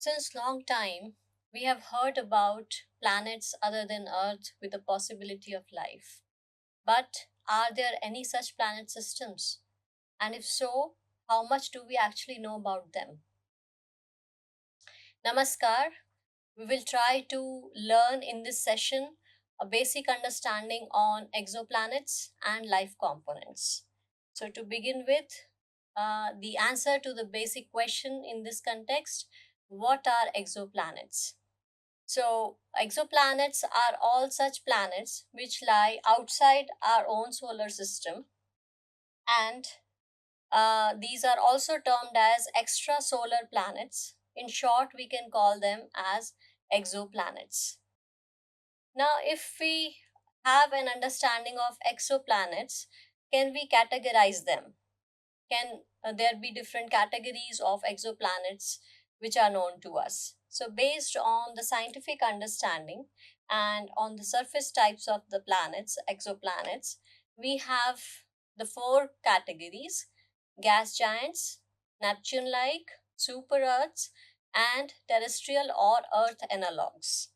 Since long time, we have heard about planets other than Earth with the possibility of life. But are there any such planet systems? And if so, how much do we actually know about them? Namaskar. We will try to learn in this session a basic understanding on exoplanets and life components. So, to begin with, the answer to the basic question in this context: what are exoplanets? So, exoplanets are all such planets which lie outside our own solar system, and these are also termed as extrasolar planets. In short, we can call them as exoplanets. Now, if we have an understanding of exoplanets, can we categorize them? Can there be different categories of exoplanets which are known to us? So, based on the scientific understanding and on the surface types of the planets, exoplanets, we have the four categories: gas giants, Neptune like, super Earths, and terrestrial or Earth analogues.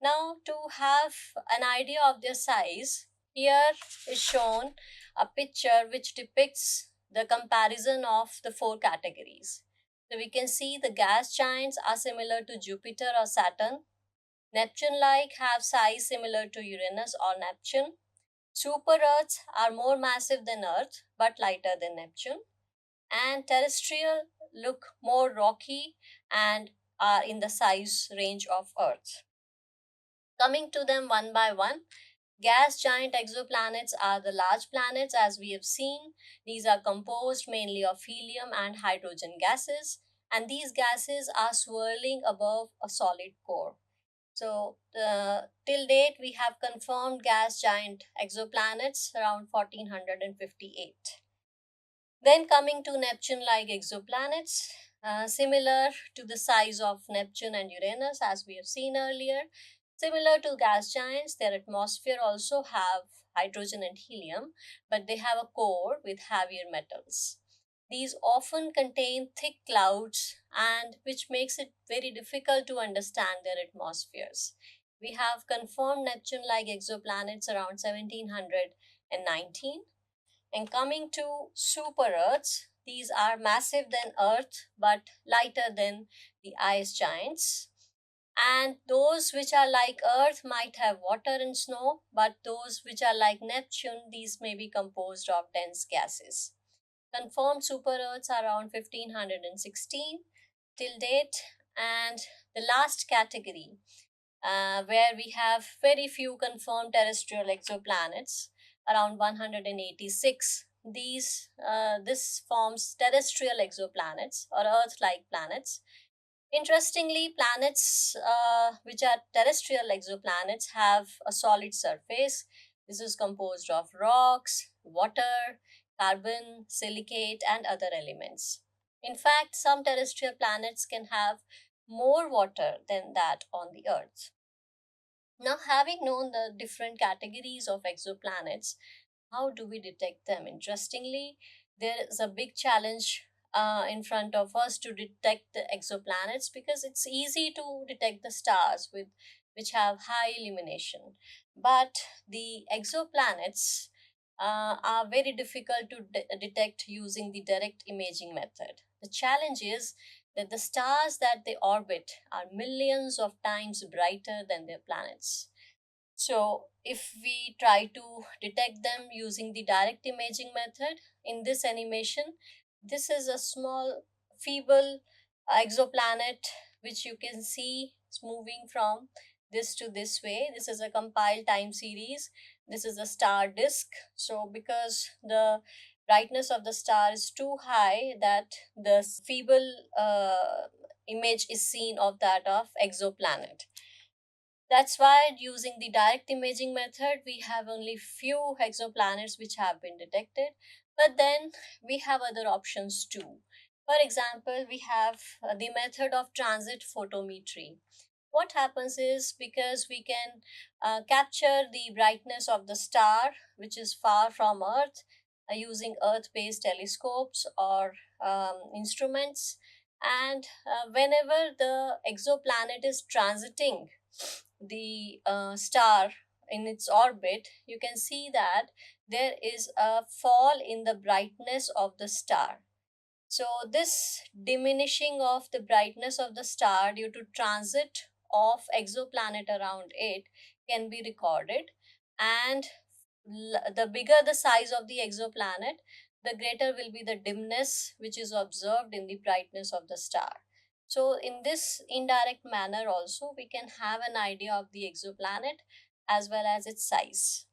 Now, to have an idea of their size, here is shown a picture which depicts the comparison of the four categories. So, we can see the gas giants are similar to Jupiter or Saturn. Neptune like have size similar to Uranus or Neptune. Super Earths are more massive than Earth but lighter than Neptune. And terrestrial look more rocky and are in the size range of Earth. Coming to them one by one, gas giant exoplanets are the large planets as we have seen. These are composed mainly of helium and hydrogen gases, and these gases are swirling above a solid core. So, till date, we have confirmed gas giant exoplanets around 1458. Then, coming to Neptune like exoplanets, similar to the size of Neptune and Uranus, as we have seen earlier. Similar to gas giants, their atmosphere also have hydrogen and helium, but they have a core with heavier metals. These often contain thick clouds, and which makes it very difficult to understand their atmospheres. We have confirmed Neptune like exoplanets around 1719. And coming to super Earths, these are massive than Earth but lighter than the ice giants. And those which are like Earth might have water and snow, but those which are like Neptune, these may be composed of dense gases. Confirmed super Earths are around 1516 till date. And the last category, where we have very few confirmed terrestrial exoplanets, around 186. This forms terrestrial exoplanets or Earth-like planets. Interestingly, planets which are terrestrial exoplanets have a solid surface. This is composed of rocks, water, carbon, silicate, and other elements. In fact, some terrestrial planets can have more water than that on the Earth. Now, having known the different categories of exoplanets, how do we detect them? Interestingly, there is a big challenge in front of us to detect the exoplanets, because it's easy to detect the stars with which have high illumination, but the exoplanets are very difficult to detect using the direct imaging method. The challenge is that the stars that they orbit are millions of times brighter than their planets. So, if we try to detect them using the direct imaging method, in this animation, this is a small, feeble exoplanet which you can see it's moving from this to this way. This is a compiled time series. This is a star disk. So, because the brightness of the star is too high, that the feeble image is seen of that of exoplanet. That's why using the direct imaging method, we have only few exoplanets which have been detected. But then we have other options too. For example, we have the method of transit photometry. What happens is, because we can capture the brightness of the star which is far from Earth using Earth based telescopes or instruments, And whenever the exoplanet is transiting the star in its orbit, you can see that there is a fall in the brightness of the star. So, this diminishing of the brightness of the star due to transit of exoplanet around it can be recorded, and the bigger the size of the exoplanet, the greater will be the dimness which is observed in the brightness of the star. So, in this indirect manner, also we can have an idea of the exoplanet as well as its size.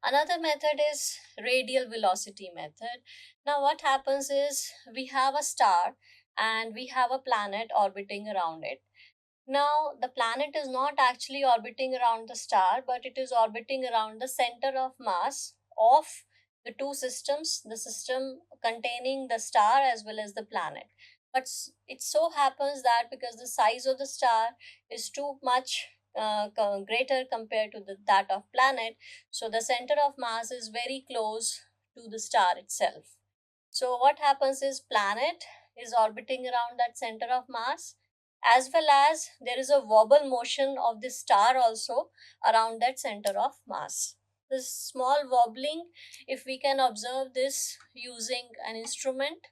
Another method is radial velocity method. Now what happens is we have a star and we have a planet orbiting around it. Now the planet is not actually orbiting around the star, but it is orbiting around the center of mass of the two systems, the system containing the star as well as the planet. But it so happens that because the size of the star is too much greater compared to that of planet, so the center of mass is very close to the star itself. So what happens is planet is orbiting around that center of mass, as well as there is a wobble motion of the star also around that center of mass. This small wobbling, if we can observe this using an instrument,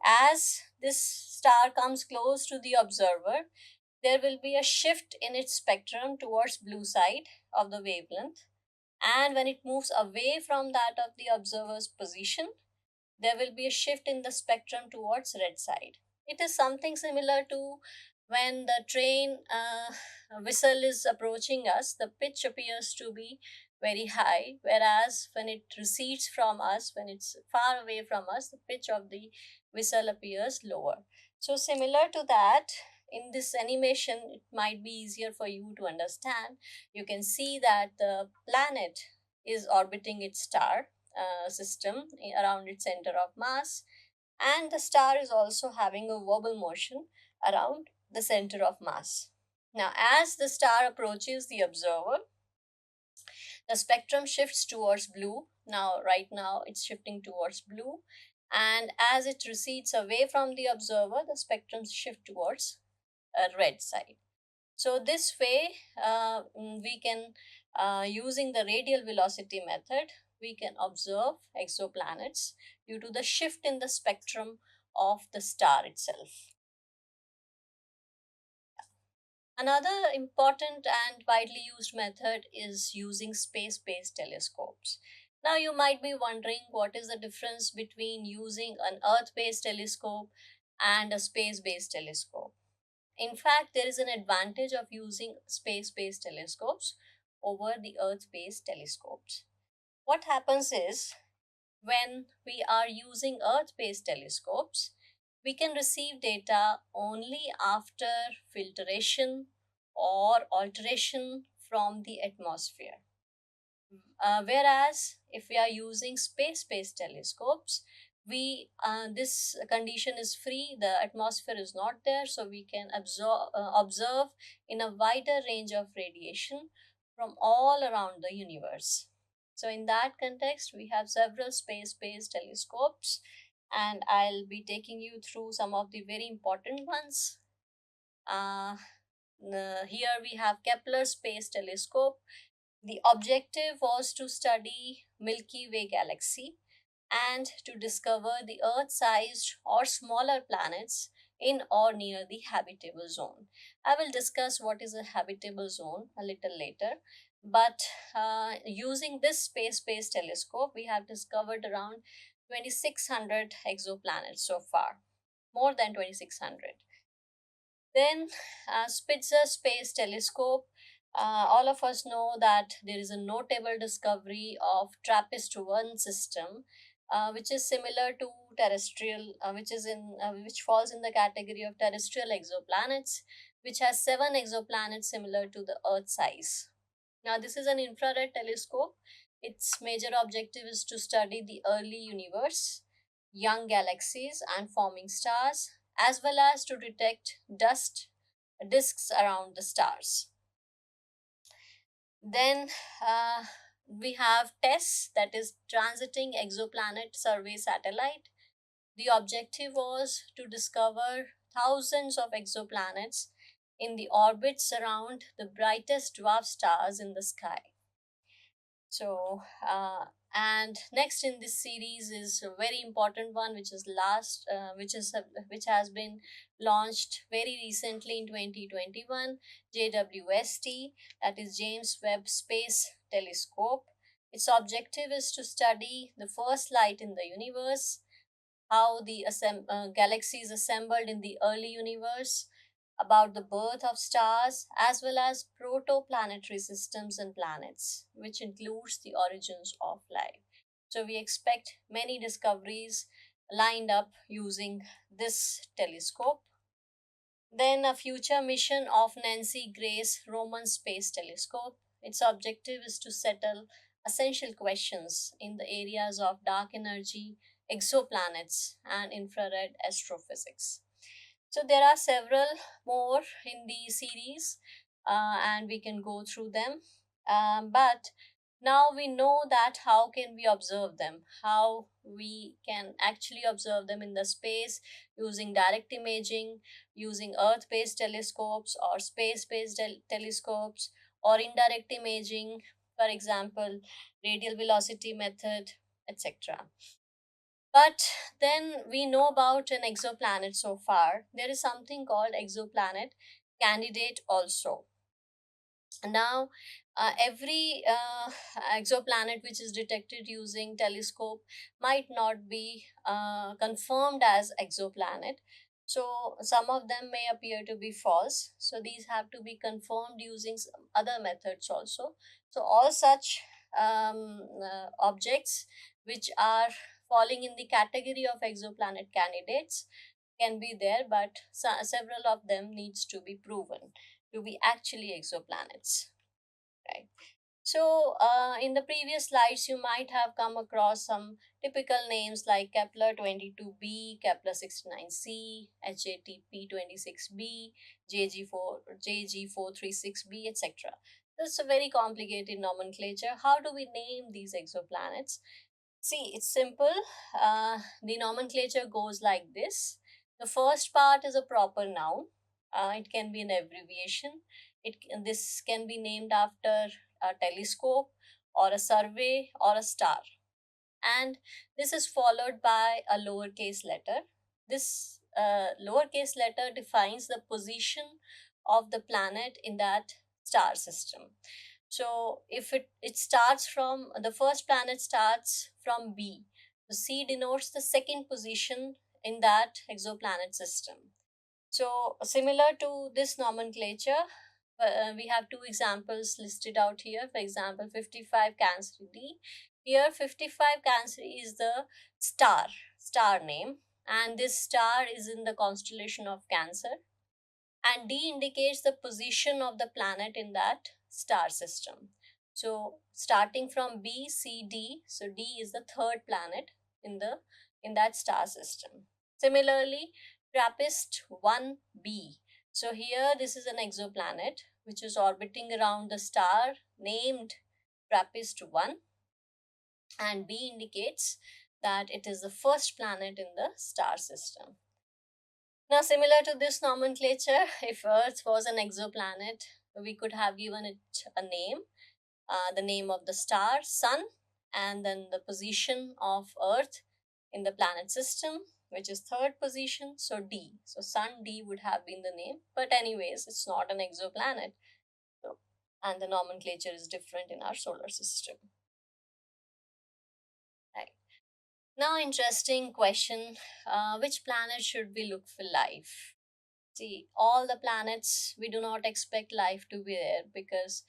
as this star comes close to the observer, there will be a shift in its spectrum towards blue side of the wavelength, and when it moves away from that of the observer's position, there will be a shift in the spectrum towards red side. It is something similar to when the train whistle is approaching us, the pitch appears to be very high, whereas when it recedes from us, when it's far away from us, the pitch of the whistle appears lower. So, similar to that, in this animation, it might be easier for you to understand. You can see that the planet is orbiting its star system around its center of mass, and the star is also having a wobble motion around the center of mass. Now, as the star approaches the observer, the spectrum shifts towards blue. Now, right now, it's shifting towards blue, and as it recedes away from the observer, the spectrum shift towards a red side. So this way, we can, using the radial velocity method, we can observe exoplanets due to the shift in the spectrum of the star itself. Another important and widely used method is using space-based telescopes. Now you might be wondering what is the difference between using an Earth-based telescope and a space-based telescope. In fact, there is an advantage of using space based telescopes over the Earth based telescopes. What happens is when we are using Earth based telescopes, we can receive data only after filtration or alteration from the atmosphere. Whereas if we are using space-based telescopes, we this condition is free. The atmosphere is not there, so we can observe in a wider range of radiation from all around the universe. So in that context, we have several space-based telescopes, and I'll be taking you through some of the very important ones. Uh, Here we have Kepler Space Telescope. The objective was to study Milky Way galaxy and to discover the Earth-sized or smaller planets in or near the habitable zone. I will discuss what is a habitable zone a little later, but using this space-based telescope, we have discovered around 2600 exoplanets so far, more than 2600. Then, Spitzer Space Telescope. All of us know that there is a notable discovery of TRAPPIST-1 system, which is similar to terrestrial, which falls in the category of terrestrial exoplanets, which has 7 exoplanets similar to the Earth size. Now, this is an infrared telescope. Its major objective is to study the early universe, young galaxies, and forming stars, as well as to detect dust disks around the stars. Then we have TESS, that is Transiting Exoplanet Survey Satellite. The objective was to discover thousands of exoplanets in the orbits around the brightest dwarf stars in the sky. So, and next in this series is a very important one, which is which has been launched very recently in 2021, JWST, that is James Webb Space Telescope. Its objective is to study the first light in the universe, how the galaxies assembled in the early universe, about the birth of stars, as well as protoplanetary systems and planets, which includes the origins of life. So, we expect many discoveries lined up using this telescope. Then, a future mission of Nancy Grace Roman Space Telescope. Its objective is to settle essential questions in the areas of dark energy, exoplanets, and infrared astrophysics. So, there are several more in the series, and we can go through them. But now we know that how can we observe them, how we can actually observe them in the space using direct imaging, using earth based telescopes or space based telescopes, or indirect imaging, for example radial velocity method, etc. But then we know about an exoplanet so far. There is something called exoplanet candidate also. Now, every exoplanet which is detected using telescope might not be confirmed as exoplanet. So some of them may appear to be false. So these have to be confirmed using some other methods also. So all such objects which are falling in the category of exoplanet candidates can be there, but several of them needs to be proven to be actually exoplanets, right? So, in the previous slides, you might have come across some typical names like Kepler 22b, Kepler 69c, HATP 26b, JG436b, etc. This is a very complicated nomenclature. How do we name these exoplanets? See, it's simple. The nomenclature goes like this. The first part is a proper noun. It can be an abbreviation. This can be named after a telescope or a survey or a star. And this is followed by a lowercase letter. This lowercase letter defines the position of the planet in that star system. So if it starts from the first planet starts from B, the C denotes the second position in that exoplanet system. So similar to this nomenclature, we have two examples listed out here. For example, 55 Cancer D. Here 55 Cancer is the star name, and this star is in the constellation of Cancer, and D indicates the position of the planet in that star system. So starting from B, C, D, so D is the third planet in the in that star system. Similarly, TRAPPIST 1b. So here this is an exoplanet which is orbiting around the star named TRAPPIST 1, and B indicates that it is the first planet in the star system. Now, similar to this nomenclature, if Earth was an exoplanet, we could have given it a name, the name of the star, Sun, and then the position of Earth in the planet system, which is third position, so D. So, Sun D would have been the name, but, anyways, it's not an exoplanet. So, and the nomenclature is different in our solar system. Right. Now, interesting question, which planet should we look for life? See, all the planets, we do not expect life to be there because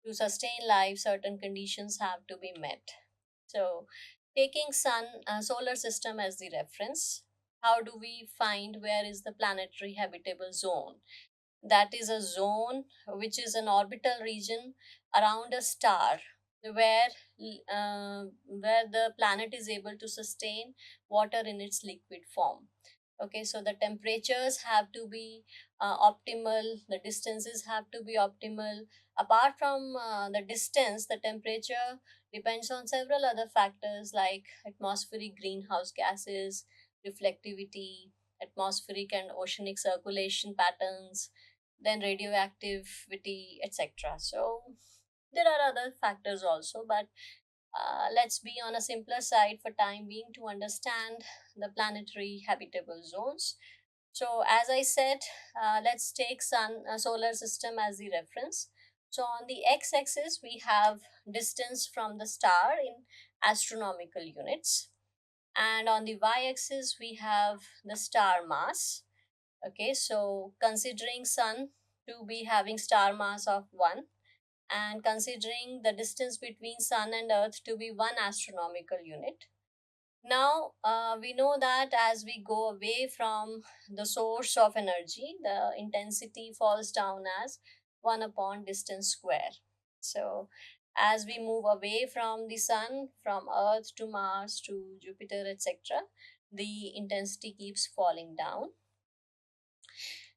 to sustain life, certain conditions have to be met. So, taking solar system as the reference, how do we find where is the planetary habitable zone? That is a zone which is an orbital region around a star where where the planet is able to sustain water in its liquid form. Okay, so the temperatures have to be optimal, the distances have to be optimal. Apart from the distance, the temperature depends on several other factors like atmospheric greenhouse gases, reflectivity, atmospheric and oceanic circulation patterns, then radioactivity, etc. So there are other factors also, but let's be on a simpler side for time being to understand the planetary habitable zones. So as I said, let's take sun solar system as the reference. So on the x-axis we have distance from the star in astronomical units, and on the y-axis we have the star mass. Okay, so considering sun to be having star mass of 1, and considering the distance between sun and earth to be 1 astronomical unit, now we know that as we go away from the source of energy, the intensity falls down as 1 upon distance square. So as we move away from the sun, from earth to Mars to Jupiter, etc., the intensity keeps falling down.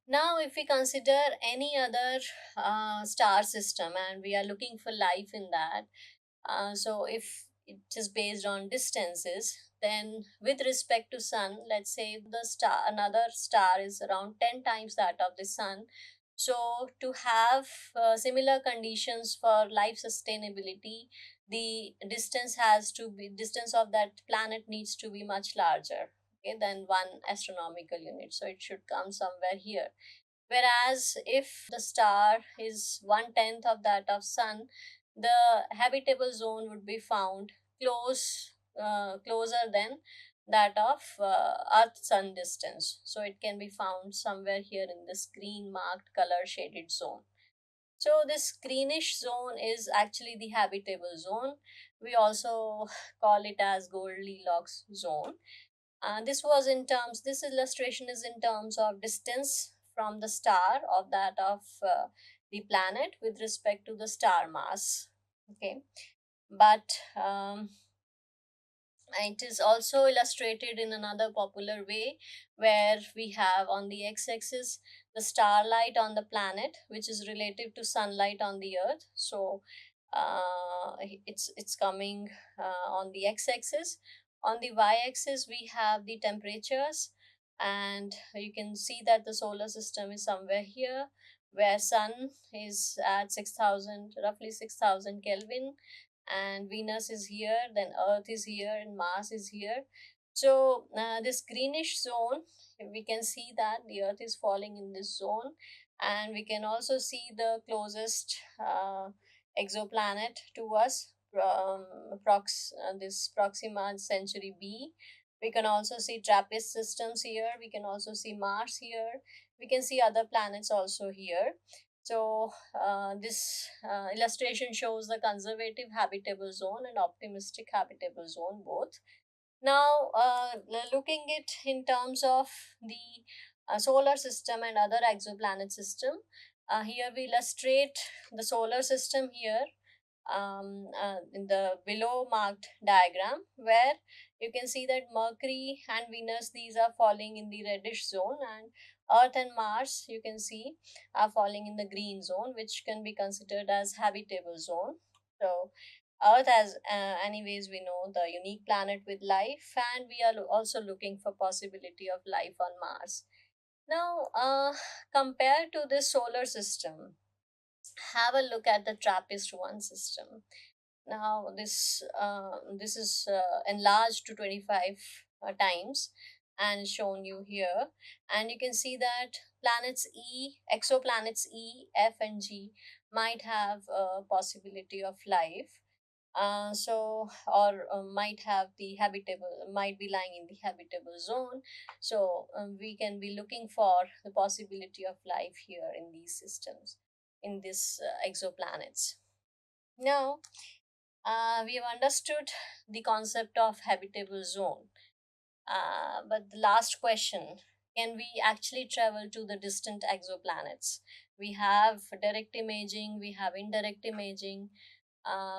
Now, if we consider any other star system and we are looking for life in that, so if it is based on distances, then with respect to sun, let's say the star, another star is around 10 times that of the sun. So to have similar conditions for life sustainability, the distance of that planet needs to be much larger, okay, than 1 astronomical unit. So it should come somewhere here. Whereas if the star is 1/10 of that of sun, the habitable zone would be found closer than that of Earth Sun distance. So it can be found somewhere here in this green marked color shaded zone. So this greenish zone is actually the habitable zone. We also call it as Goldilocks zone. This illustration is in terms of distance from the star of that of the planet with respect to the star mass. Okay, but it is also illustrated in another popular way, where we have on the x-axis the starlight on the planet, which is relative to sunlight on the earth. So it's coming on the x-axis. On the y-axis we have the temperatures, and you can see that the solar system is somewhere here, where sun is at 6000, roughly 6000 Kelvin, and Venus is here, then Earth is here, and Mars is here. So this greenish zone, we can see that the Earth is falling in this zone, and we can also see the closest exoplanet to us, this Proxima Centauri b. We can also see TRAPPIST systems here. We can also see Mars here. We can see other planets also here. So this illustration shows the conservative habitable zone and optimistic habitable zone both. Now, looking it in terms of the solar system and other exoplanet system, here we illustrate the solar system here in the below marked diagram, where you can see that Mercury and Venus, these are falling in the reddish zone, and Earth and Mars, you can see, are falling in the green zone, which can be considered as habitable zone. So Earth, as anyways we know, the unique planet with life, and we are also looking for possibility of life on Mars. Now, compared to this solar system, have a look at the TRAPPIST-1 system. Now this is enlarged to 25 times and shown you here, and you can see that exoplanets E, F, and G might have a possibility of life. Or might be lying in the habitable zone. So we can be looking for the possibility of life here in these systems, in these exoplanets. Now we have understood the concept of habitable zone. But the last question, can we actually travel to the distant exoplanets? We have direct imaging, we have indirect imaging,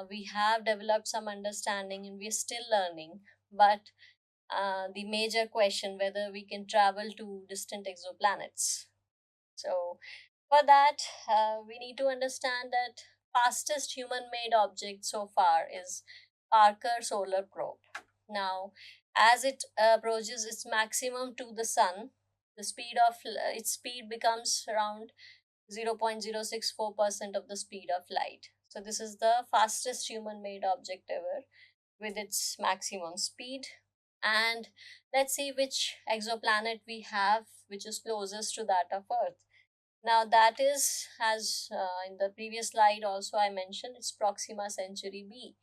we have developed some understanding, and we're still learning. But the major question, whether we can travel to distant exoplanets. So for that, we need to understand that fastest human-made object so far is Parker Solar Probe. Now, As it approaches its maximum to the sun, the speed of its speed becomes around 0.064% of the speed of light. So this is the fastest human made object ever with its maximum speed. And let's see which exoplanet we have which is closest to that of Earth. Now that is, as in the previous slide also I mentioned, it's Proxima Centauri b.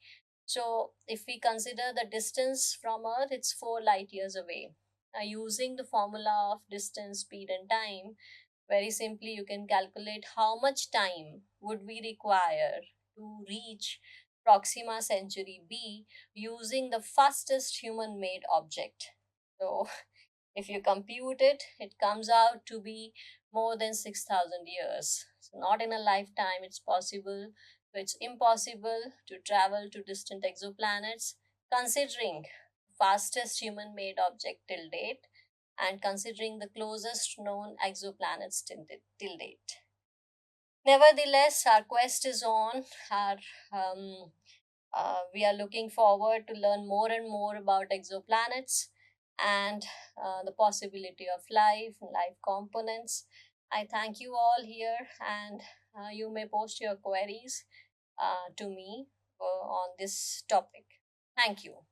So if we consider the distance from Earth, it's 4 light years away. Now using the formula of distance, speed and time, very simply you can calculate how much time would we require to reach Proxima Centauri b using the fastest human made object. So if you compute it, it comes out to be more than 6,000 years. So, not in a lifetime, it's possible. So, it's impossible to travel to distant exoplanets, considering fastest human made object till date and considering the closest known exoplanets till date. Nevertheless, our quest is on. Um, we are looking forward to learn more and more about exoplanets and the possibility of life and life components. I thank you all here, and you may post your queries to me on this topic. Thank you.